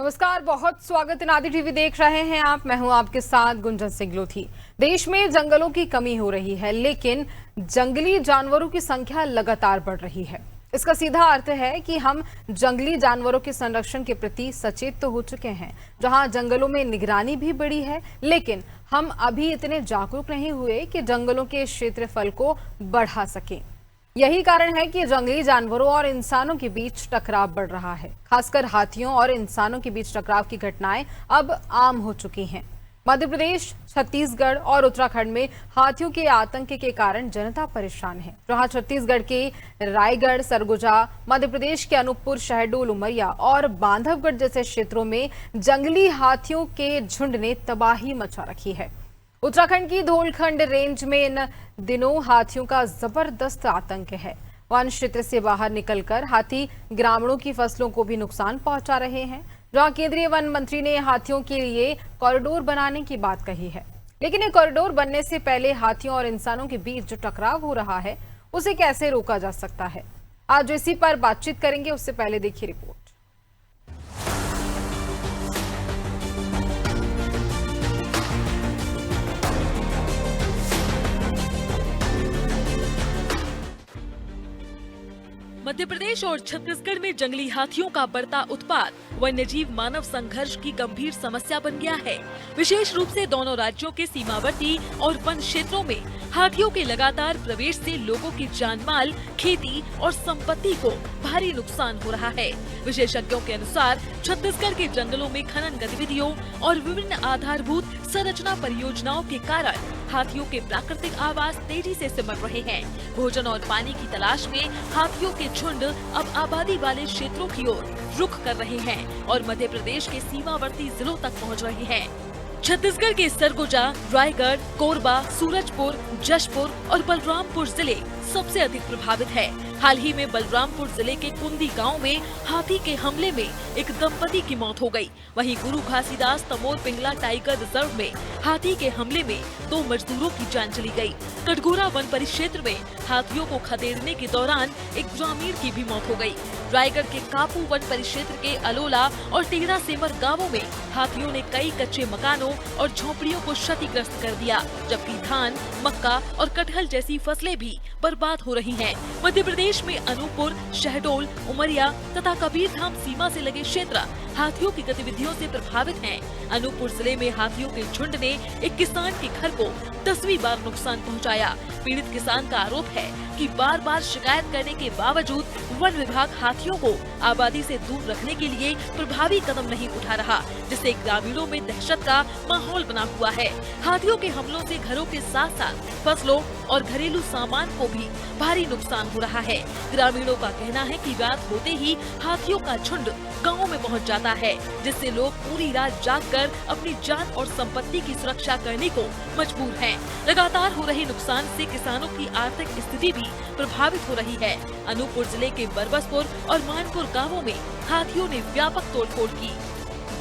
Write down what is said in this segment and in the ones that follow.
नमस्कार, बहुत स्वागत है। नादी टीवी देख रहे हैं आप। मैं हूं आपके साथ गुंजन सिंगलोथी। देश में जंगलों की कमी हो रही है, लेकिन जंगली जानवरों की संख्या लगातार बढ़ रही है। इसका सीधा अर्थ है कि हम जंगली जानवरों के संरक्षण के प्रति सचेत तो हो चुके हैं। जहां जंगलों में निगरानी भी बढ़ी है, लेकिन हम अभी इतने जागरूक नहीं हुए कि जंगलों के क्षेत्रफल को बढ़ा सकें। यही कारण है कि जंगली जानवरों और इंसानों के बीच टकराव बढ़ रहा है। खासकर हाथियों और इंसानों के बीच टकराव की घटनाएं अब आम हो चुकी हैं। मध्य प्रदेश, छत्तीसगढ़ और उत्तराखंड में हाथियों के आतंक के कारण जनता परेशान है। जहां छत्तीसगढ़ के रायगढ़, सरगुजा, मध्य प्रदेश के अनूपपुर, शहडोल, उमरिया और बांधवगढ़ जैसे क्षेत्रों में जंगली हाथियों के झुंड ने तबाही मचा रखी है। उत्तराखंड की धौलखंड रेंज में इन दिनों हाथियों का जबरदस्त आतंक है। वन क्षेत्र से बाहर निकलकर हाथी ग्रामीणों की फसलों को भी नुकसान पहुंचा रहे हैं। जहां केंद्रीय वन मंत्री ने हाथियों के लिए कॉरिडोर बनाने की बात कही है, लेकिन ये कॉरिडोर बनने से पहले हाथियों और इंसानों के बीच जो टकराव हो रहा है, उसे कैसे रोका जा सकता है, आज इसी पर बातचीत करेंगे। उससे पहले देखिए रिपोर्ट। मध्य प्रदेश और छत्तीसगढ़ में जंगली हाथियों का बढ़ता उत्पात वन्यजीव मानव संघर्ष की गंभीर समस्या बन गया है। विशेष रूप से दोनों राज्यों के सीमावर्ती और वन क्षेत्रों में हाथियों के लगातार प्रवेश से लोगों की जानमाल, खेती और संपत्ति को भारी नुकसान हो रहा है। विशेषज्ञों के अनुसार छत्तीसगढ़ के जंगलों में खनन गतिविधियों और विभिन्न आधारभूत संरचना परियोजनाओं के कारण हाथियों के प्राकृतिक आवास तेजी से सिमट रहे हैं। भोजन और पानी की तलाश में हाथियों के झुंड अब आबादी वाले क्षेत्रों की ओर रुख कर रहे हैं और मध्य प्रदेश के सीमावर्ती जिलों तक पहुंच रहे हैं। छत्तीसगढ़ के सरगुजा, रायगढ़, कोरबा, सूरजपुर, जशपुर और बलरामपुर जिले सबसे अधिक प्रभावित है। हाल ही में बलरामपुर जिले के कुंदी गांव में हाथी के हमले में एक दंपति की मौत हो गई। वहीं गुरु घासीदास तमोर पिंगला टाइगर रिजर्व में हाथी के हमले में 2 मजदूरों की जान चली गई। कटघोरा वन परिक्षेत्र में हाथियों को खदेड़ने के दौरान एक ग्रामीण की भी मौत हो गई। रायगढ़ के कापू वन परिक्षेत्र के अलोला और टेढ़ा सेमर गाँवों में हाथियों ने कई कच्चे मकानों और झोपड़ियों को क्षतिग्रस्त कर दिया, जबकि धान, मक्का और कटहल जैसी फसलें भी बर्बाद हो रही हैं। मध्य प्रदेश में अनूपपुर, शहडोल, उमरिया तथा कबीरधाम सीमा से लगे क्षेत्र हाथियों की गतिविधियों से प्रभावित हैं। अनूपपुर जिले में हाथियों के झुंड ने एक किसान के घर को 10वीं बार नुकसान पहुंचाया। पीड़ित किसान का आरोप है कि बार बार शिकायत करने के बावजूद वन विभाग हाथियों को आबादी से दूर रखने के लिए प्रभावी कदम नहीं उठा रहा, जिससे ग्रामीणों में दहशत का माहौल बना हुआ है। हाथियों के हमलों से घरों के साथ साथ फसलों और घरेलू सामान को भी भारी नुकसान हो रहा है। ग्रामीणों का कहना है कि रात होते ही हाथियों का झुंड गाँव में पहुँच जाता है, जिससे लोग पूरी रात जागकर अपनी जान और संपत्ति की सुरक्षा करने को मजबूर हैं। लगातार हो रहे नुकसान से किसानों की आर्थिक स्थिति भी प्रभावित हो रही है। अनूपपुर जिले के बरबसपुर और मानपुर गांवों में हाथियों ने व्यापक तोड़फोड़ की।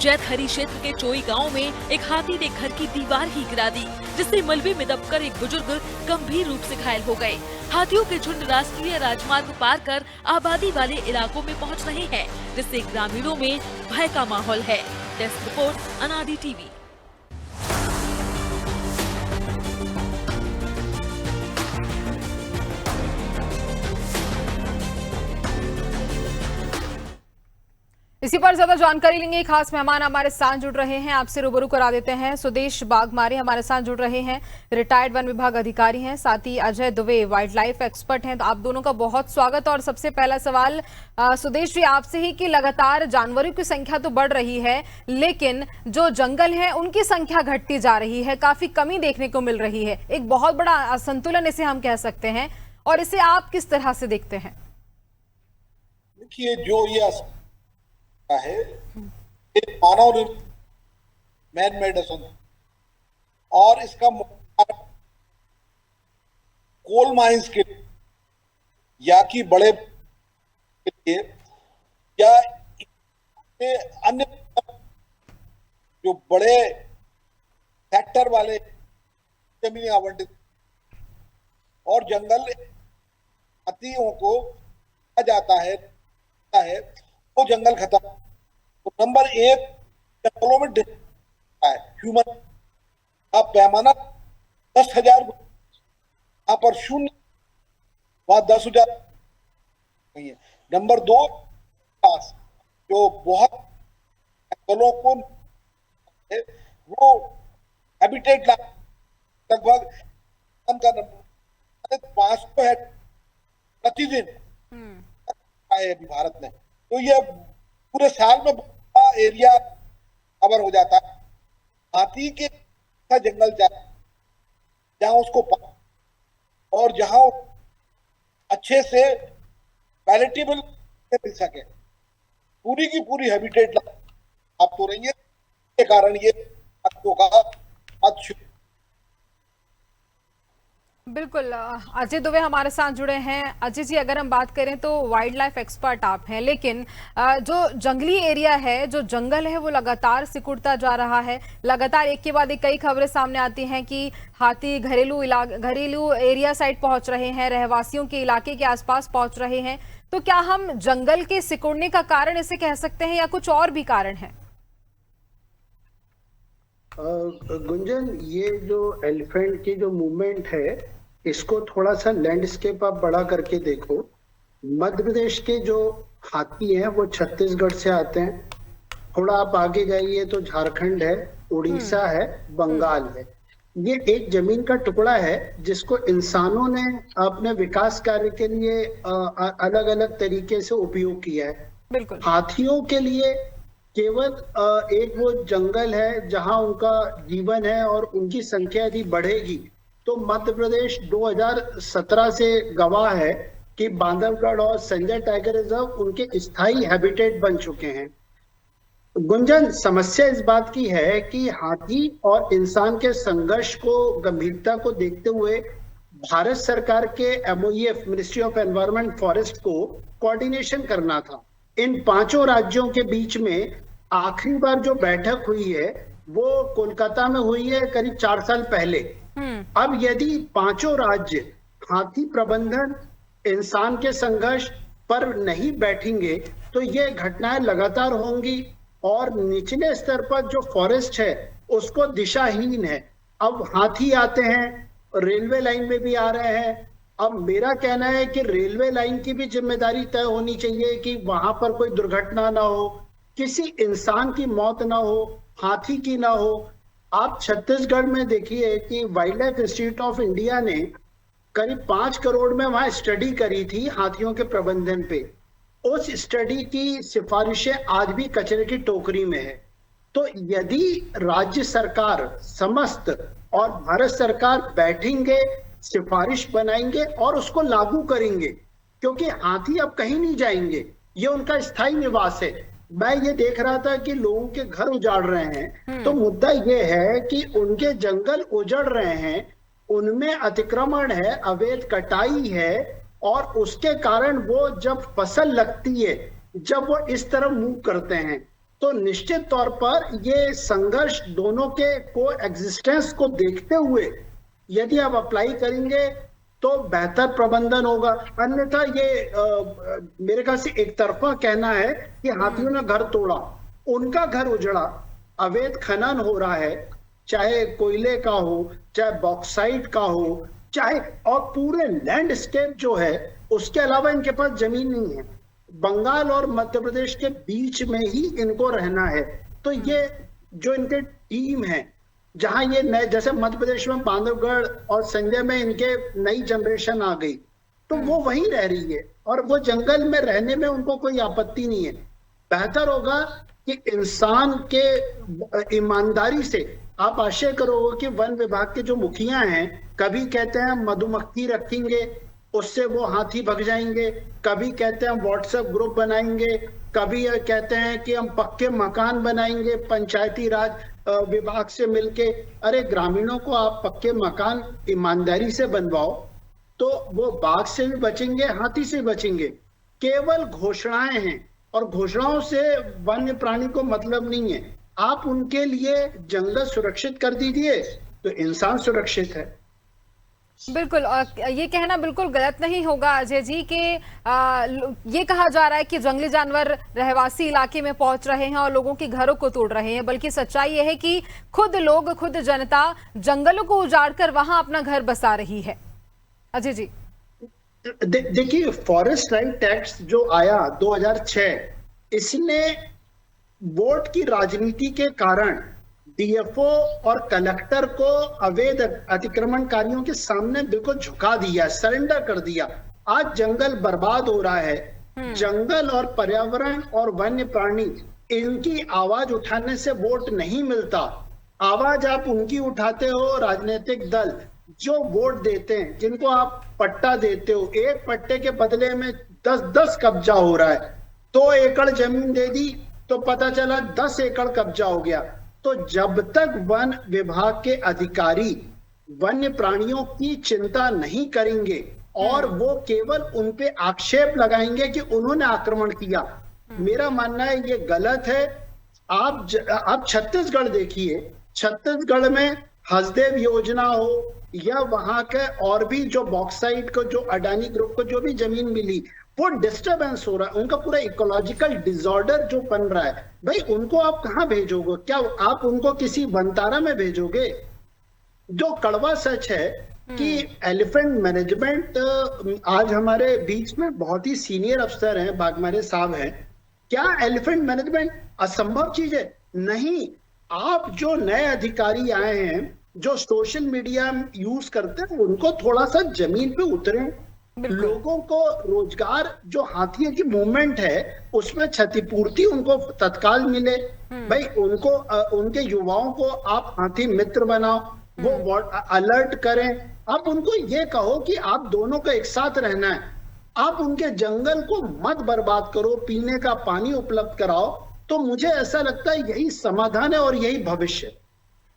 जैतहरी क्षेत्र के चोई गांव में एक हाथी ने घर की दीवार ही गिरा दी, जिससे मलबे में दबकर एक बुजुर्ग गंभीर रूप से घायल हो गए। हाथियों के झुंड राष्ट्रीय राजमार्ग पार कर आबादी वाले इलाकों में पहुंच रहे हैं, जिससे ग्रामीणों में भय का माहौल है। डेस्क रिपोर्ट, अनादि टीवी। इसी पर ज्यादा जानकारी लेंगे। खास मेहमान हमारे साथ जुड़ रहे हैं, आपसे रूबरू करा देते हैं। सुदेश बागमारे हमारे साथ जुड़ रहे हैं, रिटायर्ड वन विभाग अधिकारी हैं। साथ ही Ajay Dubey, wildlife expert हैं। तो आप दोनों का बहुत स्वागत। और सबसे पहला सवाल सुदेश जी आपसे ही कि लगातार जानवरों की संख्या तो बढ़ रही है, लेकिन जो जंगल है उनकी संख्या घटती जा रही है, काफी कमी देखने को मिल रही है। एक बहुत बड़ा असंतुलन इसे हम कह सकते हैं, और इसे आप किस तरह से देखते हैं? देखिए, जो ये है मानव मैन मेड और इसका कोल माइंस के या कि बड़े के लिए या अन्य जो बड़े सेक्टर वाले जमीन आवंटित और जंगल हाथियों को जाता है वो जंगल खत्म तो नंबर एक, जंगलों में है ह्यूमन का पैमाना 10,000, यहाँ पर 0, वहां 10,000 नहीं है। नंबर दो, जो बहुत जंगलों को वो हैबिटेट लगभग का नंबर 500 है प्रतिदिन है अभी भारत में। तो ये पूरे साल में बड़ा एरिया कवर हो जाता है। हाथी के जंगल जाए जहां उसको और जहां अच्छे से पैलेटेबल मिल सके, पूरी की पूरी हैबिटेट आप तो रही है के कारण ये का बिल्कुल। अजय दुबे हमारे साथ जुड़े हैं। अजय जी, अगर हम बात करें तो वाइल्ड लाइफ एक्सपर्ट आप हैं, लेकिन जो जंगली एरिया है, जो जंगल है, वो लगातार सिकुड़ता जा रहा है। लगातार एक के बाद एक कई खबरें सामने आती हैं कि हाथी घरेलू एरिया साइड पहुंच रहे हैं, रहवासियों के इलाके के आसपास पहुंच रहे हैं। तो क्या हम जंगल के सिकुड़ने का कारण इसे कह सकते हैं या कुछ और भी कारण है? गुंजन, ये जो एलिफेंट की जो मूवमेंट है, इसको थोड़ा सा लैंडस्केप आप बड़ा करके देखो। मध्य प्रदेश के जो हाथी हैं वो छत्तीसगढ़ से आते हैं। थोड़ा आप आगे जाइए तो झारखंड है, उड़ीसा है, बंगाल है। ये एक जमीन का टुकड़ा है जिसको इंसानों ने अपने विकास कार्य के लिए अलग अलग तरीके से उपयोग किया है। बिल्कुल। हाथियों के लिए केवल एक वो जंगल है जहां उनका जीवन है और उनकी संख्या यदि बढ़ेगी तो मध्य प्रदेश 2017 से गवाह है कि बांधवगढ़ और संजय टाइगर रिजर्व उनके स्थायी हैबिटेट बन चुके हैं। गुंजन, समस्या इस बात की है कि हाथी और इंसान के संघर्ष को गंभीरता को देखते हुए भारत सरकार के MOEF ministry of environment forest को कोऑर्डिनेशन करना था। इन 5 राज्यों के बीच में आखिरी बार जो बैठक हुई है वो कोलकाता में हुई है करीब 4 साल पहले। अब यदि 5 राज्य हाथी प्रबंधन, इंसान के संघर्ष पर नहीं बैठेंगे तो ये घटनाएं लगातार होंगी और निचले स्तर पर जो फॉरेस्ट है उसको दिशाहीन है। अब हाथी आते हैं, रेलवे लाइन में भी आ रहे हैं। अब मेरा कहना है कि रेलवे लाइन की भी जिम्मेदारी तय होनी चाहिए कि वहां पर कोई दुर्घटना ना हो, किसी इंसान की मौत ना हो, हाथी की ना हो। आप छत्तीसगढ़ में देखिए कि wild life institute of India ने करीब 5 करोड़ में वहां स्टडी करी थी हाथियों के प्रबंधन पे। उस स्टडी की सिफारिशें आज भी कचरे की टोकरी में है। तो यदि राज्य सरकार समस्त और भारत सरकार बैठेंगे, सिफारिश बनाएंगे और उसको लागू करेंगे, क्योंकि हाथी अब कहीं नहीं जाएंगे, ये उनका स्थायी निवास है। मैं ये देख रहा था कि लोगों के घर उजाड़ रहे हैं, तो मुद्दा ये है कि उनके जंगल उजड़ रहे हैं, उनमें अतिक्रमण है, अवैध कटाई है और उसके कारण वो जब फसल लगती है, जब वो इस तरह मूव करते हैं तो निश्चित तौर पर ये संघर्ष दोनों के को एग्जिस्टेंस को देखते हुए यदि आप अप्लाई करेंगे तो बेहतर प्रबंधन होगा। अन्यथा ये मेरे ख्याल से एक तरफा कहना है कि हाथियों ने घर तोड़ा, उनका घर उजड़ा, अवैध खनन हो रहा है, चाहे कोयले का हो, चाहे बॉक्साइट का हो, चाहे और पूरे लैंडस्केप जो है उसके अलावा इनके पास जमीन नहीं है। बंगाल और मध्य प्रदेश के बीच में ही इनको रहना है। तो ये जो इनके टीम है, जहां ये नए, जैसे मध्य प्रदेश में बांधवगढ़ और संजय में इनके नई जनरेशन आ गई तो वो वहीं रह रही है और वो जंगल में रहने में उनको कोई आपत्ति नहीं है। बेहतर होगा कि इंसान के ईमानदारी से, आप आशय करोगे कि वन विभाग के जो मुखिया हैं कभी कहते हैं मधुमक्खी रखेंगे उससे वो हाथी भग जाएंगे, कभी कहते हैं व्हाट्सएप ग्रुप बनाएंगे, कभी कहते हैं कि हम पक्के मकान बनाएंगे पंचायती राज विभाग से मिलके। अरे ग्रामीणों को आप पक्के मकान ईमानदारी से बनवाओ तो वो बाघ से भी बचेंगे, हाथी से बचेंगे। केवल घोषणाएं हैं और घोषणाओं से वन्य प्राणी को मतलब नहीं है। आप उनके लिए जंगल सुरक्षित कर दीजिए तो इंसान सुरक्षित है। बिल्कुल, और ये कहना बिल्कुल गलत नहीं होगा अजय जी कि ये कहा जा रहा है कि जंगली जानवर रहवासी इलाके में पहुंच रहे हैं और लोगों के घरों को तोड़ रहे हैं, बल्कि सच्चाई ये है कि खुद जनता जंगलों को उजाड़कर वहां अपना घर बसा रही है। अजय जी, देखिए, फॉरेस्ट राइट एक्ट जो आया 2006, इसने वोट की राजनीति के कारण डीएफओ और कलेक्टर को अवैध अतिक्रमणकारियों के सामने बिल्कुल झुका दिया, सरेंडर कर दिया। आज जंगल बर्बाद हो रहा है। जंगल और पर्यावरण और वन्य प्राणी, इनकी आवाज उठाने से वोट नहीं मिलता। आवाज आप उनकी उठाते हो, राजनीतिक दल जो वोट देते हैं, जिनको आप पट्टा देते हो, एक पट्टे के बदले में 10-10 कब्जा हो रहा है। 2 एकड़ जमीन दे दी तो पता चला 10 एकड़ कब्जा हो गया। तो जब तक वन विभाग के अधिकारी वन्य प्राणियों की चिंता नहीं करेंगे और वो केवल उन पे आक्षेप लगाएंगे कि उन्होंने आक्रमण किया, मेरा मानना है ये गलत है। आप छत्तीसगढ़ देखिए, छत्तीसगढ़ में हसदेव योजना हो या वहां के और भी जो बॉक्साइट को, जो अडानी ग्रुप को जो भी जमीन मिली, वो डिस्टरबेंस हो रहा है, उनका पूरा इकोलॉजिकल डिसऑर्डर जो बन रहा है। भाई उनको आप कहां भेजोगे? क्या आप उनको किसी वनतारा में भेजोगे? जो कड़वा सच है कि एलिफेंट मैनेजमेंट, आज हमारे बीच में बहुत ही सीनियर अफसर हैं, बागमारे साहब हैं, क्या एलिफेंट मैनेजमेंट असंभव चीज है? नहीं। आप जो नए अधिकारी आए हैं, जो सोशल मीडिया यूज करते हैं, उनको थोड़ा सा जमीन पे उतरे, लोगों को रोजगार, जो हाथी की मूवमेंट है उसमें क्षतिपूर्ति उनको तत्काल मिले। भाई उनको, उनके युवाओं को आप हाथी मित्र बनाओ, वो अलर्ट करें। आप उनको ये कहो कि आप दोनों को एक साथ रहना है, आप उनके जंगल को मत बर्बाद करो, पीने का पानी उपलब्ध कराओ। तो मुझे ऐसा लगता है यही समाधान है और यही भविष्य।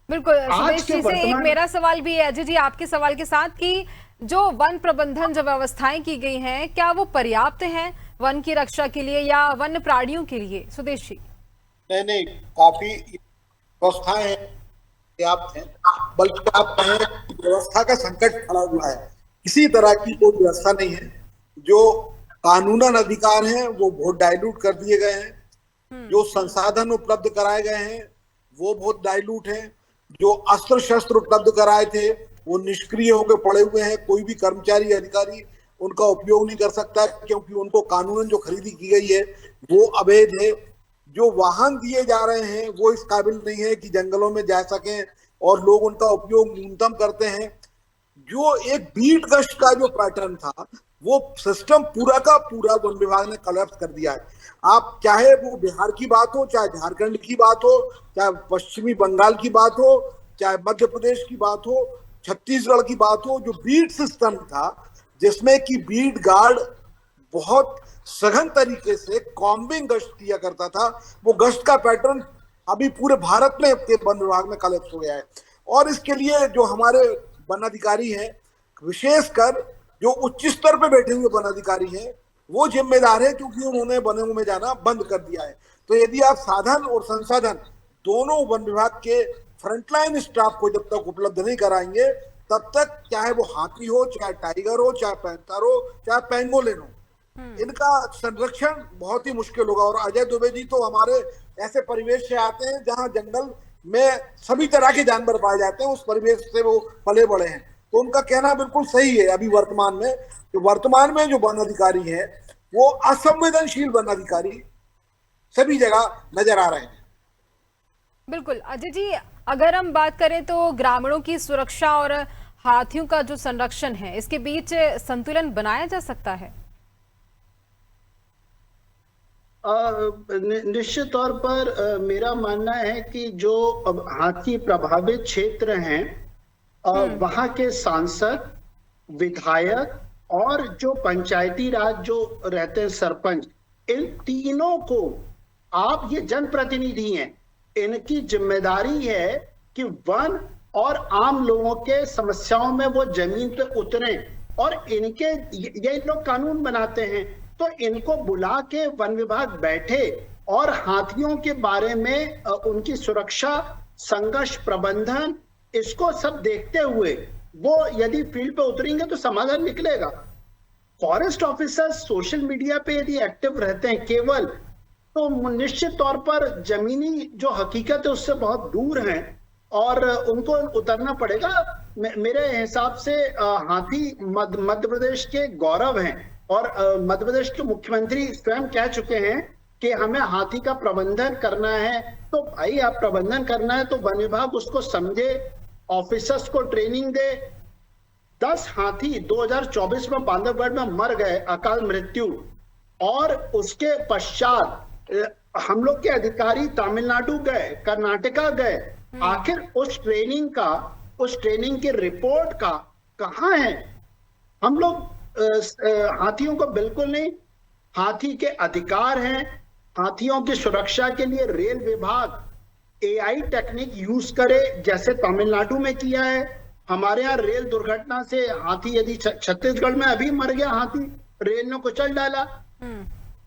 बिल्कुल। सुदेश जी से एक मेरा सवाल भी है अजय जी, आपके सवाल के साथ, कि जो वन प्रबंधन जो व्यवस्थाएं की गई हैं, क्या वो पर्याप्त हैं वन की रक्षा के लिए या वन्य प्राणियों के लिए? सुदेश जी। नहीं, काफी व्यवस्थाएं पर्याप्त हैं, बल्कि आप कहें व्यवस्था का संकट खड़ा हुआ है। किसी तरह की कोई व्यवस्था नहीं है। जो कानूनन अधिकार हैं वो बहुत डाइल्यूट कर दिए गए हैं, जो संसाधन उपलब्ध कराए गए हैं वो बहुत डाइल्यूट हैं, जो अस्त्र शस्त्र उपलब्ध कराए थे वो निष्क्रिय होकर पड़े हुए हैं। कोई भी कर्मचारी अधिकारी उनका उपयोग नहीं कर सकता, क्योंकि उनको कानूनन जो खरीदी की गई है वो अवैध है। जो वाहन दिए जा रहे हैं वो इस काबिल नहीं है कि जंगलों में जा सकें, और लोग उनका उपयोग न्यूनतम करते हैं। जो एक बीट गश्त का जो पैटर्न था, वो सिस्टम पूरा का पूरा वन विभाग ने कोलैप्स कर दिया है। आप चाहे वो बिहार की बात हो, चाहे झारखंड की बात हो, चाहे पश्चिमी बंगाल की बात हो, चाहे मध्य प्रदेश की बात हो, छत्तीसगढ़ की बात हो, जो बीट सिस्टम था जिसमें कि बीट गार्ड बहुत सघन तरीके से कॉम्बिंग गश्त किया करता था, वो गश्त का पैटर्न अभी पूरे भारत में वन विभाग में कोलैप्स हो गया है। और इसके लिए जो हमारे वन अधिकारी हैं, विशेषकर जो उच्च स्तर पे बैठे हुए वन अधिकारी हैं, वो जिम्मेदार है, क्योंकि उन्होंने वनों में जाना बंद कर दिया है। तो यदि आप साधन और संसाधन दोनों वन विभाग के फ्रंटलाइन स्टाफ को जब तक उपलब्ध नहीं कराएंगे, तब तक चाहे वो हाथी हो, चाहे टाइगर हो, चाहे पैंथर हो, चाहे पेंगोलिन हो, इनका संरक्षण बहुत ही मुश्किल होगा। और अजय दुबे जी तो हमारे ऐसे परिवेश से आते हैं जहां जंगल में सभी तरह के जानवर पाए जाते हैं, उस परिवेश से वो पले बड़े हैं। तो उनका कहना बिल्कुल सही है। अभी वर्तमान में जो वन अधिकारी है वो असंवेदनशील वन अधिकारी सभी जगह नजर आ रहे हैं। बिल्कुल अजय जी, अगर हम बात करें तो ग्रामीणों की सुरक्षा और हाथियों का जो संरक्षण है, इसके बीच संतुलन बनाया जा सकता है? निश्चित तौर पर मेरा मानना है कि जो हाथी प्रभावित क्षेत्र हैं, वहां के सांसद, विधायक और जो पंचायती राज जो रहते हैं, सरपंच, इन तीनों को, आप ये जनप्रतिनिधि हैं, इनकी जिम्मेदारी है कि वन और आम लोगों के समस्याओं में वो जमीन पे उतरें। और इनके, ये लोग कानून बनाते हैं, तो इनको बुला के वन विभाग बैठे और हाथियों के बारे में उनकी सुरक्षा, संघर्ष प्रबंधन, इसको सब देखते हुए वो यदि फील्ड पे उतरेंगे तो समाधान निकलेगा। फॉरेस्ट ऑफिसर्स सोशल मीडिया पे यदि एक्टिव रहते हैं केवल, तो निश्चित तौर पर जमीनी जो हकीकत है उससे बहुत दूर हैं और उनको उतरना पड़ेगा। मेरे हिसाब से हाथी मध्य प्रदेश के गौरव हैं और मध्य प्रदेश के मुख्यमंत्री स्वयं कह चुके हैं कि हमें हाथी का प्रबंधन करना है। तो भाई आप प्रबंधन करना है तो वन विभाग उसको समझे, ऑफिसर्स को ट्रेनिंग दे। 10 हाथी 2024 में बांधवगढ़ में मर गए, अकाल मृत्यु, और उसके पश्चात हम लोग के अधिकारी तमिलनाडु गए, कर्नाटका गए। आखिर उस ट्रेनिंग की रिपोर्ट का कहाँ है? हम लोग हाथियों को बिल्कुल नहीं। हाथी के अधिकार हैं, हाथियों की सुरक्षा के लिए रेल विभाग एआई टेक्निक यूज करे, जैसे तमिलनाडु में किया है। हमारे यहाँ रेल दुर्घटना से हाथी, यदि छत्तीसगढ़ में अभी मर गया हाथी, रेल ने कुचल डाला।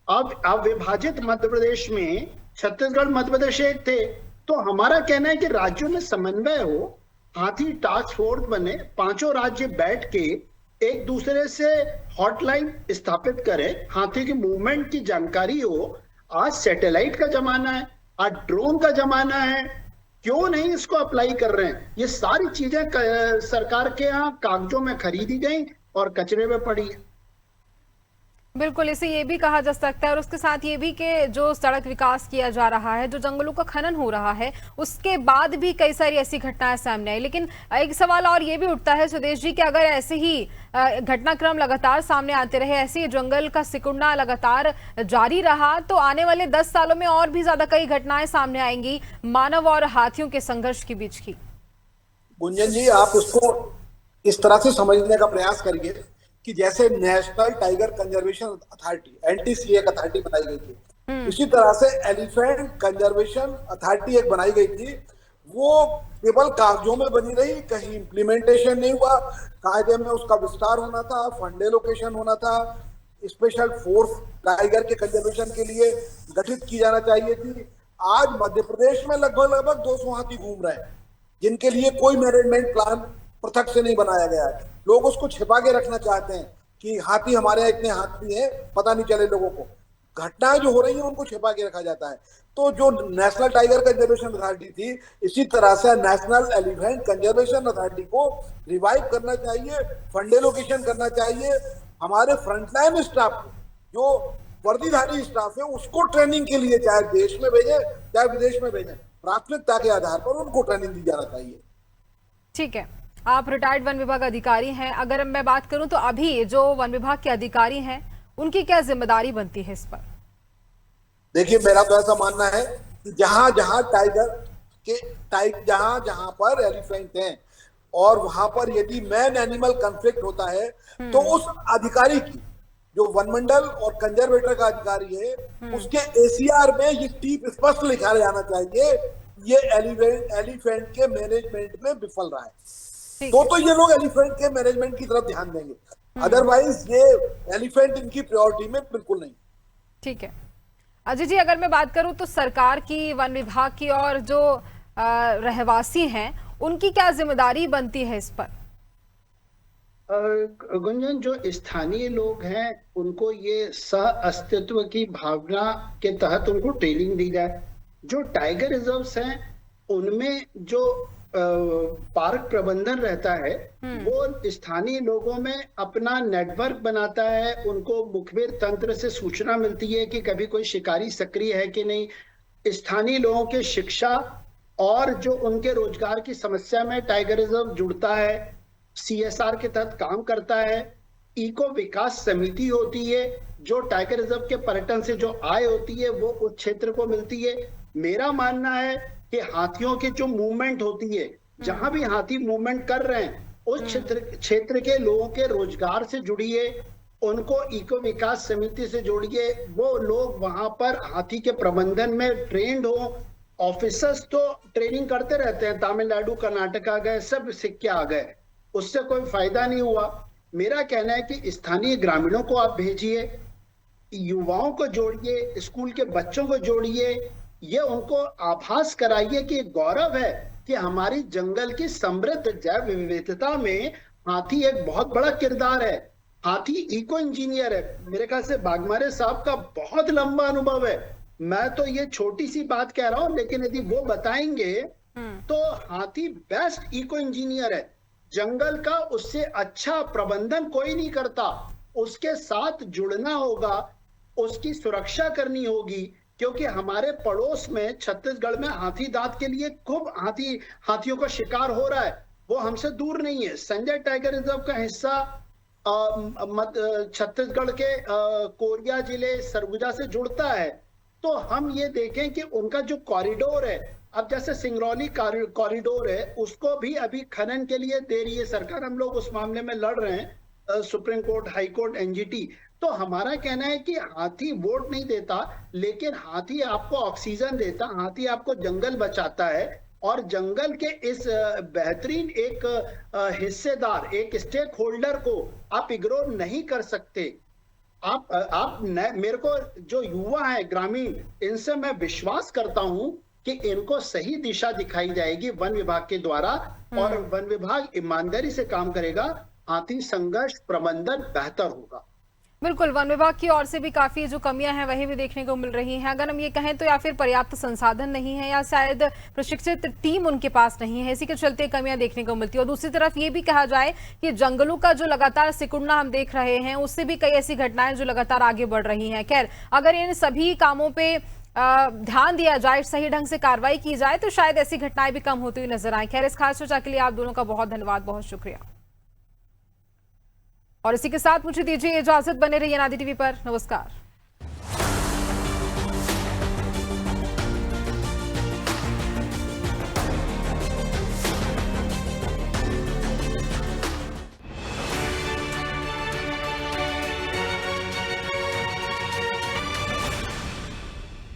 अब विभाजित मध्य प्रदेश में छत्तीसगढ़ मध्य प्रदेश एक थे, तो हमारा कहना है कि राज्यों में समन्वय हो, हाथी टास्क फोर्स बने, 5 राज्य बैठ के एक दूसरे से हॉटलाइन स्थापित करें, हाथी की मूवमेंट की जानकारी हो। आज सैटेलाइट का जमाना है, आज ड्रोन का जमाना है, क्यों नहीं इसको अप्लाई कर रहे हैं? ये सारी चीजें सरकार के यहाँ कागजों में खरीदी गई और कचरे में पड़ी है। बिल्कुल, इसे ये भी कहा जा सकता है और उसके साथ ये भी कि जो सड़क विकास किया जा रहा है, जो जंगलों का खनन हो रहा है, उसके बाद भी कई सारी ऐसी घटनाएं सामने आई। लेकिन एक सवाल और ये भी उठता है सुदेश जी कि अगर ऐसे ही घटनाक्रम लगातार सामने आते रहे, ऐसे ही जंगल का सिकुड़ना लगातार जारी रहा, तो आने वाले 10 सालों में और भी ज्यादा कई घटनाएं सामने आएंगी मानव और हाथियों के संघर्ष के बीच की। गुंजन जी, आप उसको इस तरह से समझने का प्रयास करिए कि जैसे national tiger conservation authority, NTCA एक अथॉरिटी बनाई गई थी, इसी तरह से एलिफेंट कंजर्वेशन अथॉरिटी एक बनाई गई थी। वो केवल कागजों में बनी रही, कहीं इम्प्लीमेंटेशन नहीं हुआ। कायदे में उसका विस्तार होना था, फंड एलोकेशन होना था, स्पेशल फोर्स टाइगर के कंजर्वेशन के लिए गठित की जाना चाहिए थी। आज मध्य प्रदेश में लगभग 200 हाथी घूम रहे हैं, जिनके लिए कोई मैनेजमेंट प्लान पृथक से नहीं बनाया गया है। लोग उसको छिपा के रखना चाहते हैं कि हाथी हमारे यहाँ इतने हाथी हैं, पता नहीं चले लोगों को। घटनाएं जो हो रही हैं उनको छिपा के रखा जाता है। तो जो नेशनल टाइगर कंजर्वेशन अथॉरिटी थी, इसी तरह से नेशनल एलिफेंट कंजर्वेशन अथॉरिटी को रिवाइव करना चाहिए, फंड एलोकेशन करना चाहिए। हमारे फ्रंटलाइन स्टाफ को, जो वर्दीधारी स्टाफ है, उसको ट्रेनिंग के लिए चाहे देश में भेजें चाहे विदेश में भेजें, प्राथमिकता के आधार पर उनको ट्रेनिंग दी जाना चाहिए। ठीक है, आप रिटायर्ड वन विभाग अधिकारी हैं। अगर मैं बात करूं तो अभी जो वन विभाग के अधिकारी हैं, उनकी क्या जिम्मेदारी बनती है इस पर? देखिए, मेरा तो ऐसा मानना है कि जहां जहां जहां पर एलिफेंट हैं और वहां पर यदि मैन एनिमल कॉन्फ्लिक्ट होता है, तो उस अधिकारी की, जो वन मंडल और कंजर्वेटर का अधिकारी है, उसके ACR में ये टीप स्पष्ट लिखा जाना चाहिए, ये एलिफेंट के मैनेजमेंट में विफल रहा है। तो ये लोग एलिफेंट के मैनेजमेंट की तरफ ध्यान देंगे, अदरवाइज ये एलिफेंट इनकी प्रायोरिटी में बिल्कुल नहीं। ठीक है अजय जी, अगर मैं बात करूं तो सरकार की, वन विभाग की और जो रहवासी हैं, उनकी क्या जिम्मेदारी बनती है इस पर? गुंजन, जो स्थानीय लोग हैं उनको ये सह अस्तित्व की भावना के तहत उनको ट्रेनिंग दी जाए। जो टाइगर रिजर्व्स हैं उनमें जो पार्क प्रबंधन रहता है, वो स्थानीय लोगों में अपना नेटवर्क बनाता है। उनको मुखबिर तंत्र से सूचना मिलती है कि कभी कोई शिकारी सक्रिय है कि नहीं। स्थानीय लोगों के शिक्षा और जो उनके रोजगार की समस्या में टाइगर रिजर्व जुड़ता है, CSR के तहत काम करता है। इको विकास समिति होती है, जो टाइगर रिजर्व के पर्यटन से जो आय होती है वो उस क्षेत्र को मिलती है। मेरा मानना है कि हाथियों की जो मूवमेंट होती है, जहां भी हाथी मूवमेंट कर रहे हैं, उस क्षेत्र के लोगों के रोजगार से जुड़िए, उनको इको विकास समिति से जोड़िए। वो लोग वहां पर हाथी के प्रबंधन में ट्रेंड हो। ऑफिसर्स तो ट्रेनिंग करते रहते हैं, तमिलनाडु कर्नाटका गए, सब सिक्के आ गए, उससे कोई फायदा नहीं हुआ। मेरा कहना है कि स्थानीय ग्रामीणों को आप भेजिए, युवाओं को जोड़िए, स्कूल के बच्चों को जोड़िए, ये उनको आभास कराइए कि गौरव है कि हमारी जंगल की समृद्ध जैव विविधता में हाथी एक बहुत बड़ा किरदार है। हाथी इको इंजीनियर है। मेरे ख्याल से बाघमारे साहब का बहुत लंबा अनुभव है। मैं तो ये छोटी सी बात कह रहा हूं, लेकिन यदि वो बताएंगे तो हाथी बेस्ट इको इंजीनियर है। जंगल का उससे अच्छा प्रबंधन कोई नहीं करता। उसके साथ जुड़ना होगा, उसकी सुरक्षा करनी होगी, क्योंकि हमारे पड़ोस में छत्तीसगढ़ में हाथी दांत के लिए खूब हाथियों का शिकार हो रहा है। वो हमसे दूर नहीं है। संजय टाइगर रिजर्व का हिस्सा छत्तीसगढ़ के कोरिया जिले सरगुजा से जुड़ता है। तो हम ये देखें कि उनका जो कॉरिडोर है, अब जैसे सिंगरौली कॉरिडोर है, उसको भी अभी खनन के लिए दे रही है सरकार। हम लोग उस मामले में लड़ रहे हैं, supreme court, high court, NGT. तो हमारा कहना है कि हाथी वोट नहीं देता, लेकिन हाथी आपको ऑक्सीजन देता, हाथी आपको जंगल बचाता है। और जंगल के इस बेहतरीन एक हिस्सेदार, एक स्टेक होल्डर को आप इग्नोर नहीं कर सकते। मेरे को जो युवा है ग्रामीण, इनसे मैं विश्वास करता हूं कि इनको सही दिशा दिखाई जाएगी वन विभाग के द्वारा, और वन विभाग ईमानदारी से काम करेगा। हाथी संघर्ष प्रबंधन बेहतर होगा। बिल्कुल, वन विभाग की ओर से भी काफी जो कमियां हैं वही भी देखने को मिल रही हैं। अगर हम ये कहें तो या फिर पर्याप्त संसाधन नहीं है, या शायद प्रशिक्षित टीम उनके पास नहीं है, इसी के चलते कमियां देखने को मिलती है। और दूसरी तरफ ये भी कहा जाए कि जंगलों का जो लगातार सिकुड़ना हम देख रहे हैं, उससे भी कई ऐसी घटनाएं जो लगातार आगे बढ़ रही हैं। खैर, अगर इन सभी कामों पे ध्यान दिया जाए, सही ढंग से कार्रवाई की जाए, तो शायद ऐसी घटनाएं भी कम होती हुई नजर आए। खैर, इस खास चर्चा के लिए आप दोनों का बहुत धन्यवाद, बहुत शुक्रिया। और इसी के साथ मुझे दीजिए इजाजत, बने रहिए अनादि टीवी पर। नमस्कार।